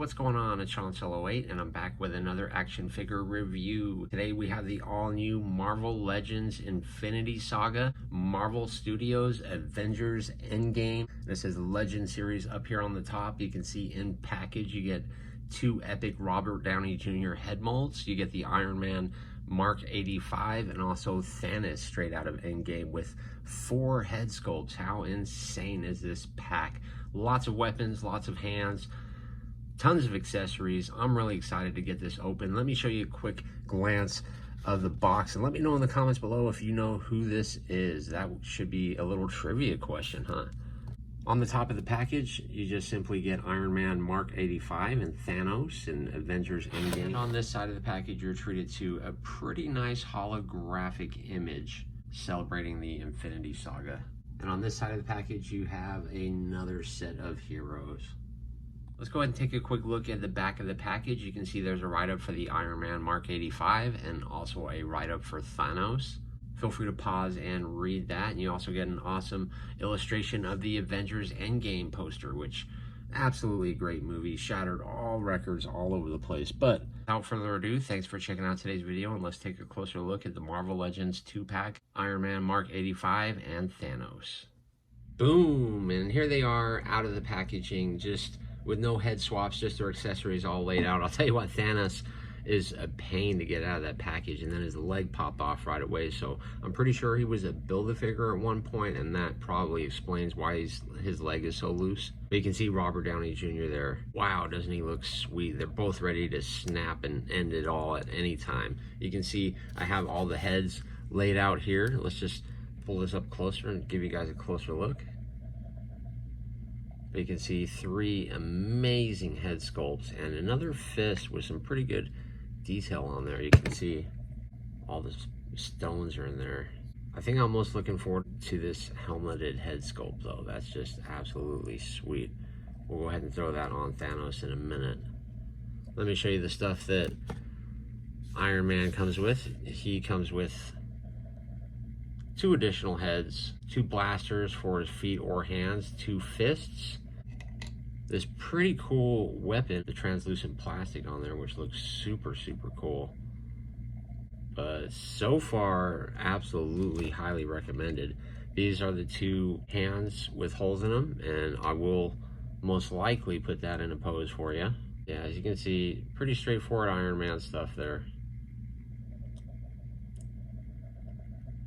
what's going on? It's Sean08 and I'm back with another action figure review. Today we have the all-new Marvel Legends Infinity Saga, Marvel Studios Avengers Endgame. This is the Legend series up here on the top. You can see in package you get two epic Robert Downey Jr. head molds. You get the Iron Man Mark 85 and also Thanos straight out of Endgame with 4 head sculpts. How insane is this pack? Lots of weapons, lots of hands, tons of accessories. I'm really excited to get this open. Let me show you a quick glance of the box and let me know in the comments below if you know who this is. That should be a little trivia question, huh? On the top of the package, you just simply get Iron Man Mark 85 and Thanos and Avengers Endgame. And on this side of the package, you're treated to a pretty nice holographic image celebrating the Infinity Saga. And on this side of the package, you have another set of heroes. Let's go ahead and take a quick look at the back of the package. You can see there's a write-up for the Iron Man Mark 85 and also a write-up for Thanos. Feel free to pause and read that. And you also get an awesome illustration of the Avengers Endgame poster, which absolutely great movie, shattered all records all over the place. But without further ado, thanks for checking out today's video, and let's take a closer look at the Marvel Legends 2-pack, Iron Man Mark 85 and Thanos. Boom! And here they are out of the packaging, just with no head swaps, just their accessories all laid out. I'll tell you what, Thanos is a pain to get out of that package, and then his leg popped off right away, so I'm pretty sure he was a Build-A-Figure at one point, and that probably explains why his leg is so loose. But you can see Robert Downey Jr. there. Wow, doesn't he look sweet? They're both ready to snap and end it all at any time. You can see I have all the heads laid out here. Let's just pull this up closer and give you guys a closer look. You can see 3 amazing head sculpts and another fist with some pretty good detail on there. You can see all the stones are in there. I think I'm most looking forward to this helmeted head sculpt though. That's just absolutely sweet. We'll go ahead and throw that on Thanos in a minute. Let me show you the stuff that Iron Man comes with. He comes with 2 additional heads, 2 blasters for his feet or hands, 2 fists, this pretty cool weapon, the translucent plastic on there, which looks super cool. But so far, absolutely highly recommended. These are the 2 hands with holes in them, and I will most likely put that in a pose for you. Yeah, as you can see, pretty straightforward Iron Man stuff there.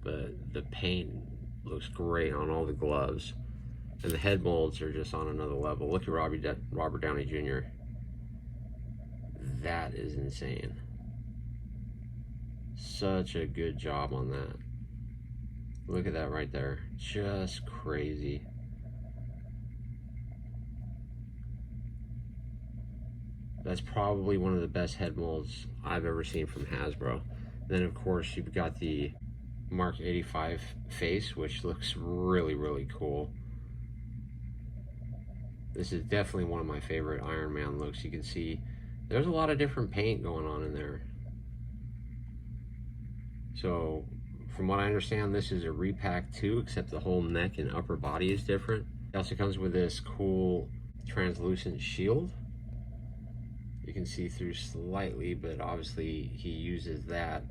But the paint looks great on all the gloves. And the head molds are just on another level. Look at Robert Downey Jr. That is insane. Such a good job on that. Look at that right there. Just crazy. That's probably one of the best head molds I've ever seen from Hasbro. Then of course you've got the Mark 85 face, which looks really cool. This is definitely one of my favorite Iron Man looks. You can see there's a lot of different paint going on in there. So from what I understand, this is a repack too, except the whole neck and upper body is different. It also comes with this cool translucent shield. You can see through slightly, but obviously he uses that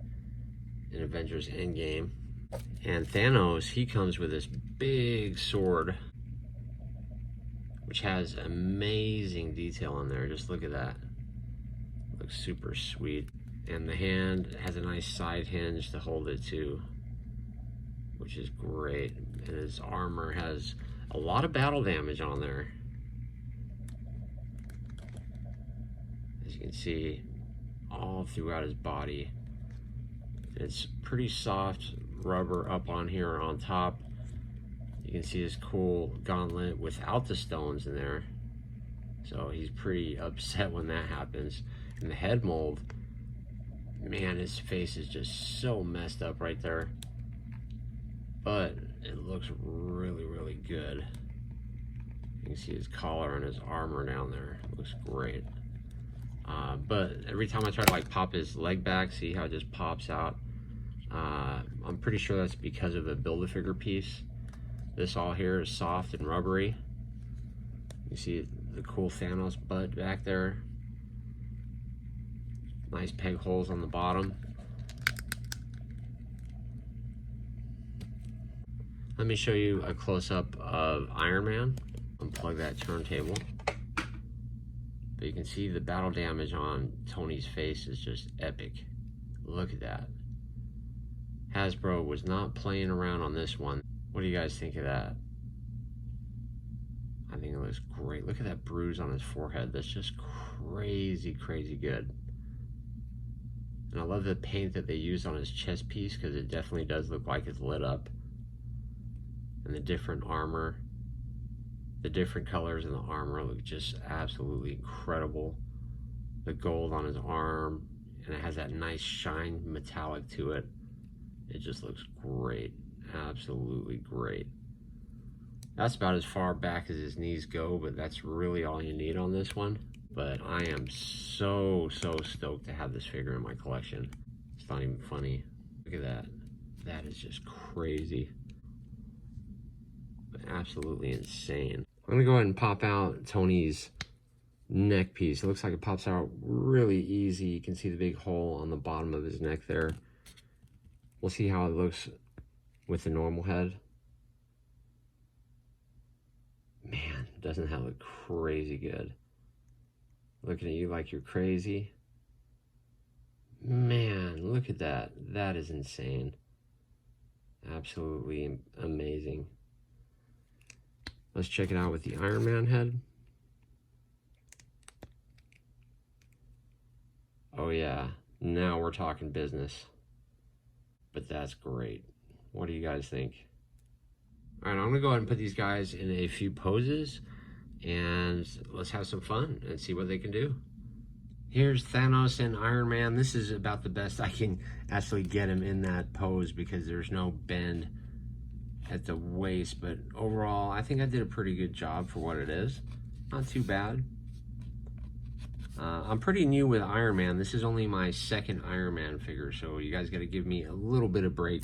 in Avengers Endgame. And Thanos, he comes with this big sword, which has amazing detail on there. Just look at that. Looks super sweet. And the hand has a nice side hinge to hold it too, which is great. And his armor has a lot of battle damage on there. As you can see, all throughout his body. It's pretty soft rubber up on here on top. You can see his cool gauntlet without the stones in there. So he's pretty upset when that happens. And the head mold, man, his face is just so messed up right there. But it looks really good. You can see his collar and his armor down there. It looks great. But every time I try to like pop his leg back, see how it just pops out? I'm pretty sure that's because of the Build-A-Figure piece. This all here is soft and rubbery. You see the cool Thanos butt back there. Nice peg holes on the bottom. Let me show you a close-up of Iron Man. Unplug that turntable. But you can see the battle damage on Tony's face is just epic. Look at that. Hasbro was not playing around on this one. What do you guys think of that? I think it looks great. Look at that bruise on his forehead. That's just crazy, crazy good. And I love the paint that they used on his chest piece, because it definitely does look like it's lit up. And the different armor, the different colors in the armor look just absolutely incredible. The gold on his arm, and it has that nice shine metallic to it. It just looks great, absolutely great. That's about as far back as his knees go, but that's really all you need on this one. But I am so stoked to have this figure in my collection. It's not even funny. Look at that. That is just crazy. Absolutely insane. I'm gonna go ahead and pop out Tony's neck piece. It looks like it pops out really easy. You can see the big hole on the bottom of his neck there. We'll see how it looks with the normal head. Man, doesn't that look crazy good? Looking at you like you're crazy. Man, look at that. That is insane. Absolutely amazing. Let's check it out with the Iron Man head. Oh yeah, now we're talking business. But that's great. What do you guys think? All right, I'm gonna go ahead and put these guys in a few poses, and let's have some fun and see what they can do. Here's Thanos and Iron Man. This is about the best I can actually get him in that pose, because there's no bend at the waist, but overall I think I did a pretty good job for what it is. Not too bad. I'm pretty new with Iron Man. This is only my second Iron Man figure, so you guys got to give me a little bit of break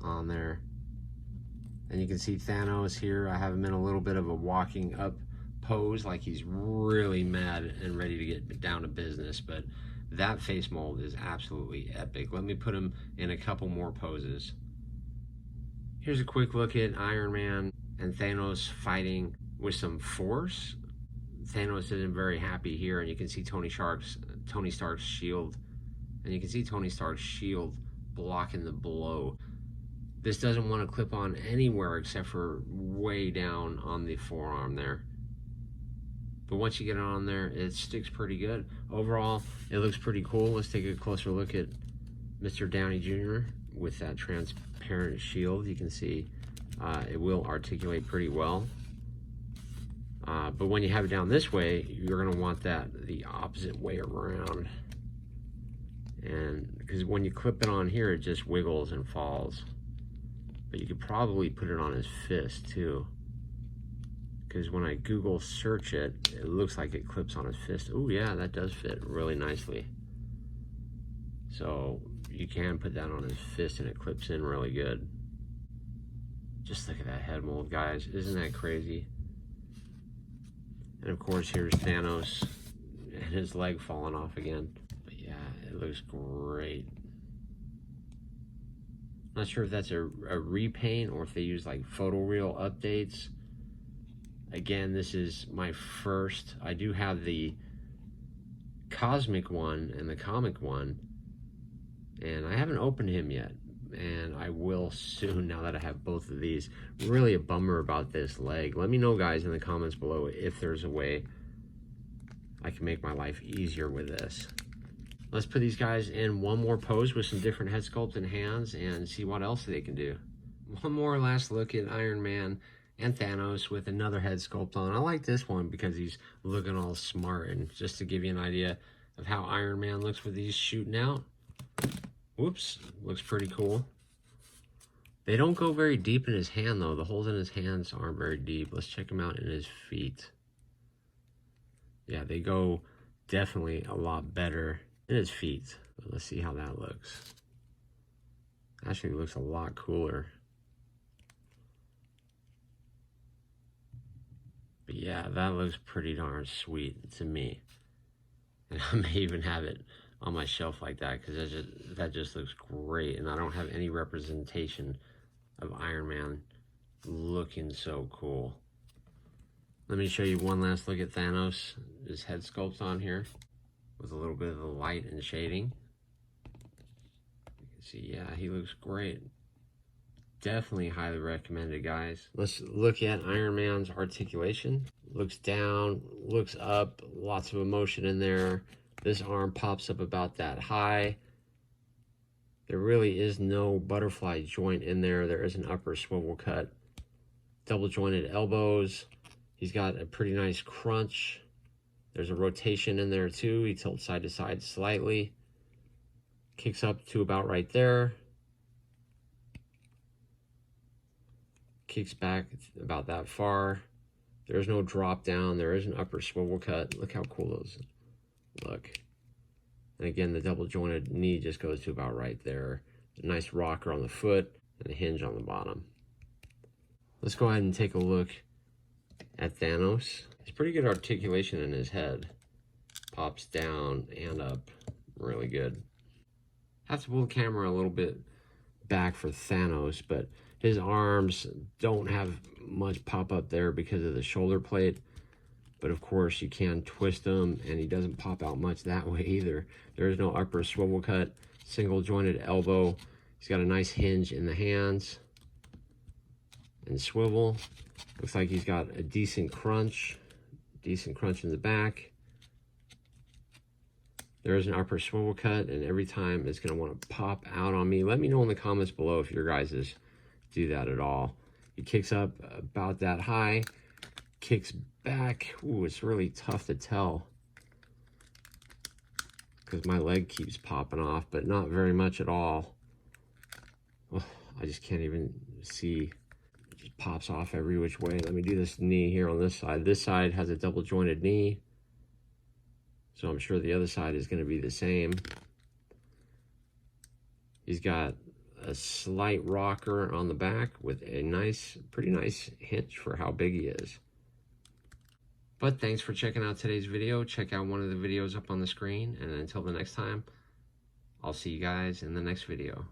on there. And you can see Thanos here. I have him in a little bit of a walking up pose, like he's really mad and ready to get down to business, but that face mold is absolutely epic. Let me put him in a couple more poses. Here's a quick look at Iron Man and Thanos fighting with some force. Thanos isn't very happy here, and you can see Tony Stark's shield, and you can see Tony Stark's shield blocking the blow. This doesn't want to clip on anywhere except for way down on the forearm there. But once you get it on there, it sticks pretty good. Overall, it looks pretty cool. Let's take a closer look at Mr. Downey Jr. with that transparent shield. You can see it will articulate pretty well. But when you have it down this way, you're going to want that the opposite way around. And because when you clip it on here, it just wiggles and falls. But you could probably put it on his fist too. Because when I Google search it, it looks like it clips on his fist. Oh yeah, that does fit really nicely. So you can put that on his fist and it clips in really good. Just look at that head mold, guys. Isn't that crazy? And of course, here's Thanos and his leg falling off again. But yeah, it looks great. Not sure if that's a repaint or if they use like photoreal updates. Again, this is my first. I do have the cosmic one and the comic one, and I haven't opened him yet, and I will soon now that I have both of these. Really a bummer about this leg. Let me know, guys, in the comments below if there's a way I can make my life easier with this. Let's put these guys in one more pose with some different head sculpt and hands and see what else they can do. One more last look at Iron Man and Thanos with another head sculpt on. I like this one because he's looking all smart, and just to give you an idea of how Iron Man looks with these shooting out. Whoops, looks pretty cool. They don't go very deep in his hand though. The holes in his hands aren't very deep. Let's check them out in his feet. Yeah, they go definitely a lot better in his feet. Let's see how that looks. Actually looks a lot cooler. But yeah, that looks pretty darn sweet to me. And I may even have it on my shelf like that, because that just looks great. And I don't have any representation of Iron Man looking so cool. Let me show you one last look at Thanos. His head sculpt on here with a little bit of the light and shading. You can see, yeah, he looks great. Definitely highly recommended, guys. Let's look at Iron Man's articulation. Looks down, looks up, lots of emotion in there. This arm pops up about that high. There really is no butterfly joint in there. There is an upper swivel cut. Double jointed elbows. He's got a pretty nice crunch. There's a rotation in there too. He tilts side to side slightly. Kicks up to about right there. Kicks back about that far. There's no drop down. There is an upper swivel cut. Look how cool those look. And again, the double jointed knee just goes to about right there. A nice rocker on the foot and a hinge on the bottom. Let's go ahead and take a look at Thanos. It's pretty good articulation in his head. Pops down and up really good. Have to pull the camera a little bit back for Thanos, but his arms don't have much pop up there because of the shoulder plate. But of course you can twist them, and he doesn't pop out much that way either. There is no upper swivel cut, single jointed elbow. He's got a nice hinge in the hands and swivel. Looks like he's got a decent crunch in the back. There is an upper swivel cut, and every time it's going to want to pop out on me. Let me know in the comments below if your guys' do that at all. He kicks up about that high, kicks back. Ooh, it's really tough to tell because my leg keeps popping off, but not very much at all. Oh, I just can't even see. It just pops off every which way. Let me do this knee here on this side. This side has a double jointed knee, so I'm sure the other side is going to be the same. He's got a slight rocker on the back with a nice, pretty nice hinge for how big he is. But thanks for checking out today's video. Check out one of the videos up on the screen, and until the next time, I'll see you guys in the next video.